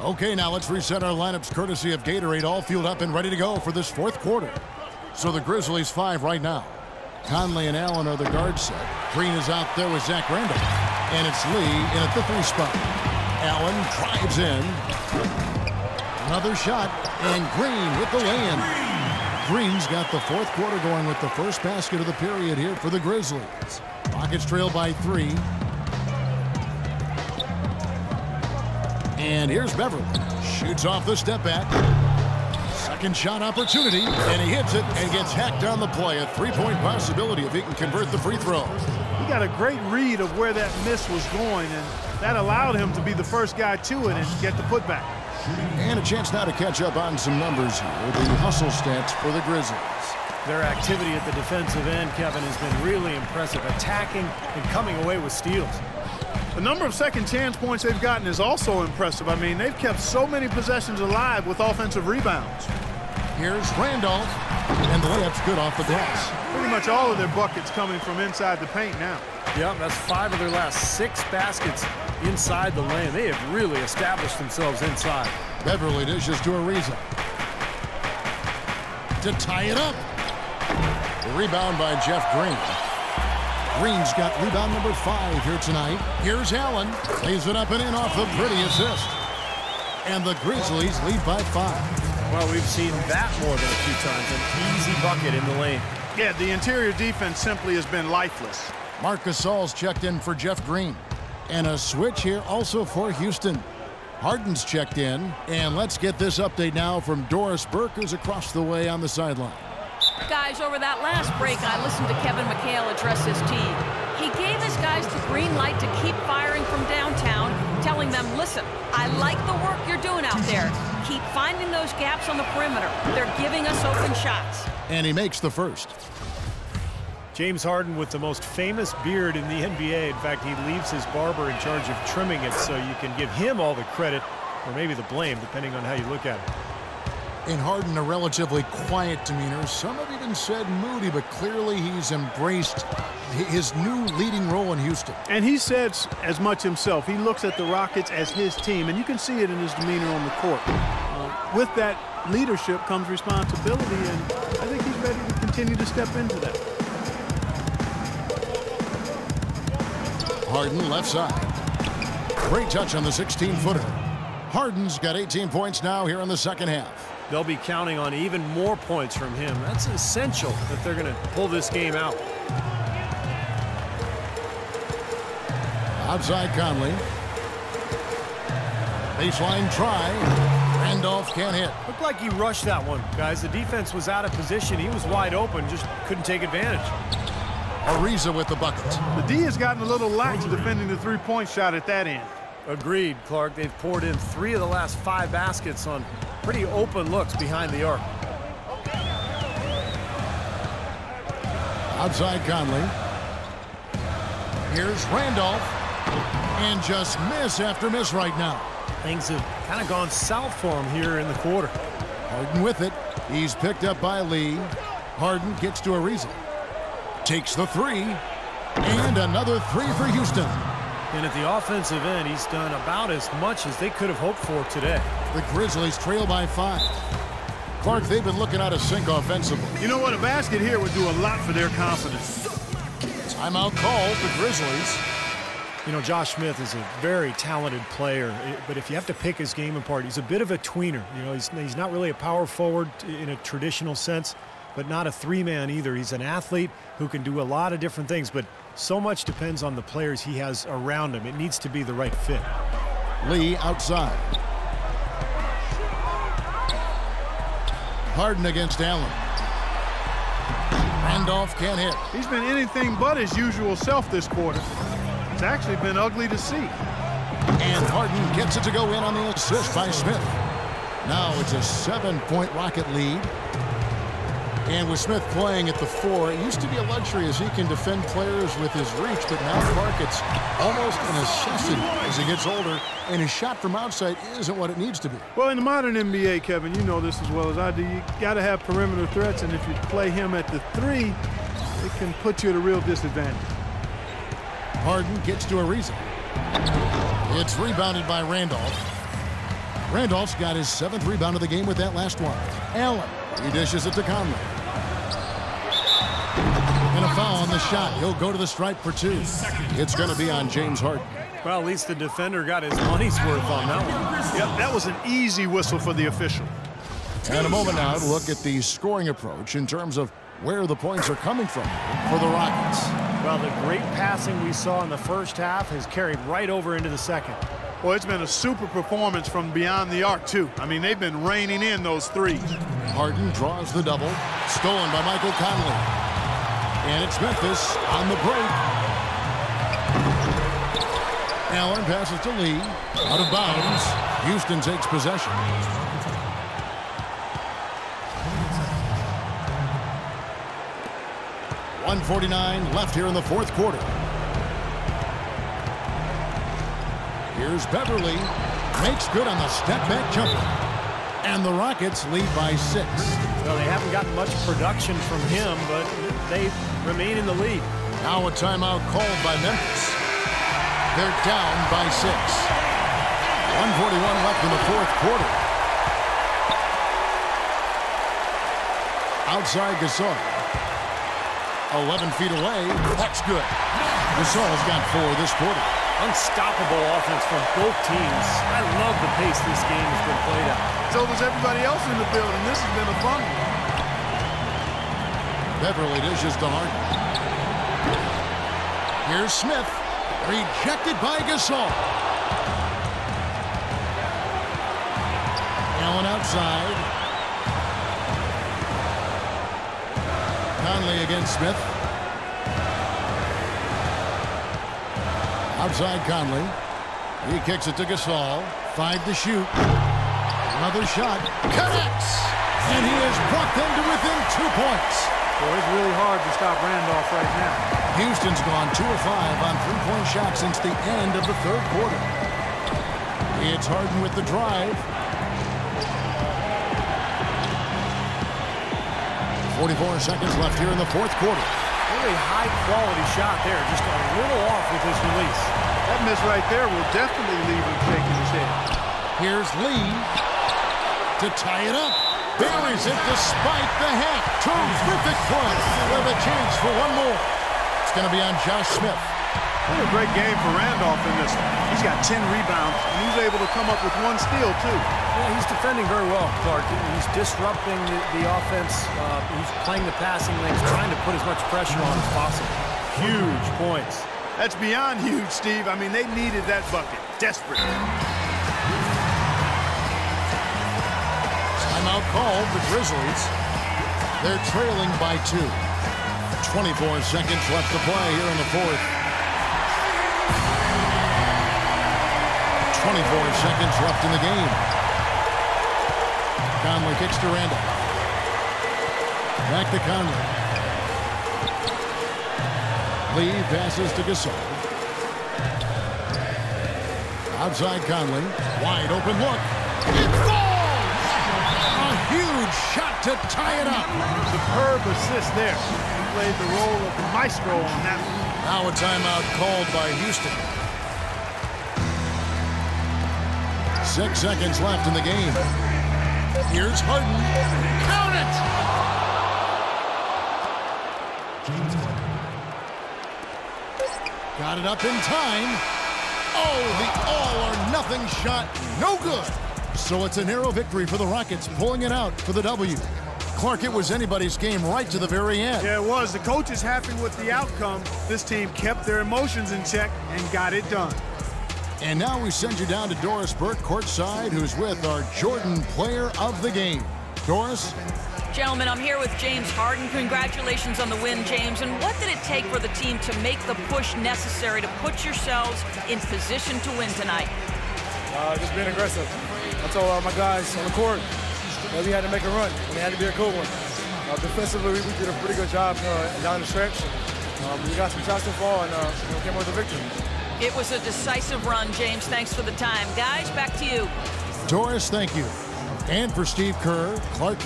Okay, now let's reset our lineups courtesy of Gatorade, all fueled up and ready to go for this fourth quarter. So the Grizzlies 5 right now. Conley and Allen are the guard set. Green is out there with Zach Randolph. And it's Lee in at the 3 spot. Allen drives in. Another shot. And Green with the lay-in. Green's got the fourth quarter going with the first basket of the period here for the Grizzlies. Rockets trail by 3. And here's Beverly. Shoots off the step back. Second shot opportunity, and he hits it and gets hacked on the play. A 3-point possibility if he can convert the free throw. He got a great read of where that miss was going, and that allowed him to be the first guy to it and get the putback. And a chance now to catch up on some numbers here. The hustle stats for the Grizzlies. Their activity at the defensive end, Kevin, has been really impressive, attacking and coming away with steals. The number of second chance points they've gotten is also impressive. I mean, they've kept so many possessions alive with offensive rebounds. Here's Randolph, and the layup's good off the glass. Pretty much all of their buckets coming from inside the paint now. Yep, that's 5 of their last 6 baskets inside the lane. They have really established themselves inside. Beverly dishes to Ariza. To tie it up. The rebound by Jeff Green. Green's got rebound number 5 here tonight. Here's Allen. Lays it up and in off the pretty assist. And the Grizzlies lead by 5. Well, we've seen that more than a few times. An easy bucket in the lane. Yeah, the interior defense simply has been lifeless. Marc Gasol's checked in for Jeff Green. And a switch here also for Houston. Harden's checked in. And let's get this update now from Doris Burke, who's across the way on the sideline. Guys, over that last break, I listened to Kevin McHale address his team. He gave his guys the green light to keep firing from downtown, telling them, listen, I like the work you're doing out there. Keep finding those gaps on the perimeter. They're giving us open shots. And he makes the first. James Harden with the most famous beard in the NBA. In fact, he leaves his barber in charge of trimming it, so you can give him all the credit, or maybe the blame, depending on how you look at it. In Harden, a relatively quiet demeanor. Some have even said moody, but clearly he's embraced his new leading role in Houston. And he said as much himself. He looks at the Rockets as his team, and you can see it in his demeanor on the court. With that leadership comes responsibility, and I think he's ready to continue to step into that. Harden left side. Great touch on the 16-footer. Harden's got 18 points now here in the second half. They'll be counting on even more points from him. That's essential that they're going to pull this game out. Outside Conley. Baseline try. Randolph can't hit. Looked like he rushed that one, guys. The defense was out of position. He was wide open, just couldn't take advantage. Ariza with the bucket. The D has gotten a little lax defending the three-point shot at that end. Agreed, Clark. They've poured in 3 of the last 5 baskets on pretty open looks behind the arc. Outside Conley. Here's Randolph. And just miss after miss right now. Things have kind of gone south for him here in the quarter. Harden with it. He's picked up by Lee. Harden gets to Ariza. Takes the 3. And another 3 for Houston. And at the offensive end, he's done about as much as they could have hoped for today. The Grizzlies trail by 5. Clark, they've been looking out of sync offensively. You know what? A basket here would do a lot for their confidence. Timeout called the Grizzlies. You know, Josh Smith is a very talented player, but if you have to pick his game apart, he's a bit of a tweener. You know, he's not really a power forward in a traditional sense, but not a 3-man either. He's an athlete who can do a lot of different things, but so much depends on the players he has around him. It needs to be the right fit. Lee outside. Harden against Allen. Randolph can't hit. He's been anything but his usual self this quarter. It's actually been ugly to see. And Harden gets it to go in on the assist by Smith. Now it's a 7-point Rocket lead. And with Smith playing at the 4, it used to be a luxury as he can defend players with his reach, but now Clark, it's almost a necessity as he gets older, and his shot from outside isn't what it needs to be. Well, in the modern NBA, Kevin, you know this as well as I do, you got to have perimeter threats, and if you play him at the 3, it can put you at a real disadvantage. Harden gets to Ariza. It's rebounded by Randolph. Randolph's got his 7th rebound of the game with that last one. Allen, he dishes it to Conley. And a foul on the shot. He'll go to the stripe for 2. It's going to be on James Harden. Well, at least the defender got his money's worth on that one. Yep, that was an easy whistle for the official. And a moment now to look at the scoring approach in terms of where the points are coming from for the Rockets. Well, the great passing we saw in the first half has carried right over into the second. Well, it's been a super performance from beyond the arc, too. I mean, they've been raining in those threes. Harden draws the double. Stolen by Michael Conley. And it's Memphis on the break. Allen passes to Lee. Out of bounds. Houston takes possession. .149 left here in the 4th quarter. Here's Beverly. Makes good on the step-back jumper. And the Rockets lead by 6. Well, they haven't gotten much production from him, but they remain in the lead. Now a timeout called by Memphis. They're down by 6. 141 left in the 4th quarter. Outside Gasol. 11 feet away. That's good. Gasol's got 4 this quarter. Unstoppable offense from both teams. I love the pace this game has been played at. So does everybody else in the building. This has been a fun one. Beverly dishes to Harden. Here's Smith. Rejected by Gasol. Allen outside. Conley against Smith. Outside Conley. He kicks it to Gasol. 5 to shoot. Another shot. Connects! And he has brought them to within 2 points. Well, it's really hard to stop Randolph right now. Houston's gone 2 of 5 on 3-point shots since the end of the 3rd quarter. It's Harden with the drive. 44 seconds left here in the 4th quarter. Really high-quality shot there. Just a little off with his release. That miss right there will definitely leave him shaking his head. Here's Lee to tie it up. Buries it despite the hit. Terrific play with a chance for one more. It's going to be on Josh Smith. What a great game for Randolph in this one. He's got 10 rebounds, and he's able to come up with 1 steal, too. Yeah, he's defending very well, Clark. He's disrupting the offense. He's playing the passing lanes, trying to put as much pressure on as possible. Huge points. That's beyond huge, Steve. I mean, they needed that bucket. Desperate. Timeout called the Grizzlies. They're trailing by 2. 24 seconds left to play here in the 4th. 24 seconds left in the game. Conley kicks to Randolph. Back to Conley. Lee passes to Gasol. Outside Conley. Wide open look. It falls! A huge shot to tie it up. Superb assist there. He played the role of the maestro on that one. Now a timeout called by Houston. 6 seconds left in the game. Here's Harden. Count it! Got it up in time. Oh, the all-or-nothing shot. No good. So it's a narrow victory for the Rockets, pulling it out for the W. Clark, it was anybody's game right to the very end. Yeah, it was. The coach is happy with the outcome. This team kept their emotions in check and got it done. And now we send you down to Doris Burke courtside, who's with our Jordan Player of the Game. Doris? Gentlemen, I'm here with James Harden. Congratulations on the win, James. And what did it take for the team to make the push necessary to put yourselves in position to win tonight? Just being aggressive. I told my guys on the court that we had to make a run, and it had to be a good one. Defensively, we did a pretty good job down the stretch. We got some shots to fall, and came with the victory. It was a decisive run, James. Thanks for the time. Guys, back to you. Doris, thank you. And for Steve Kerr, Clark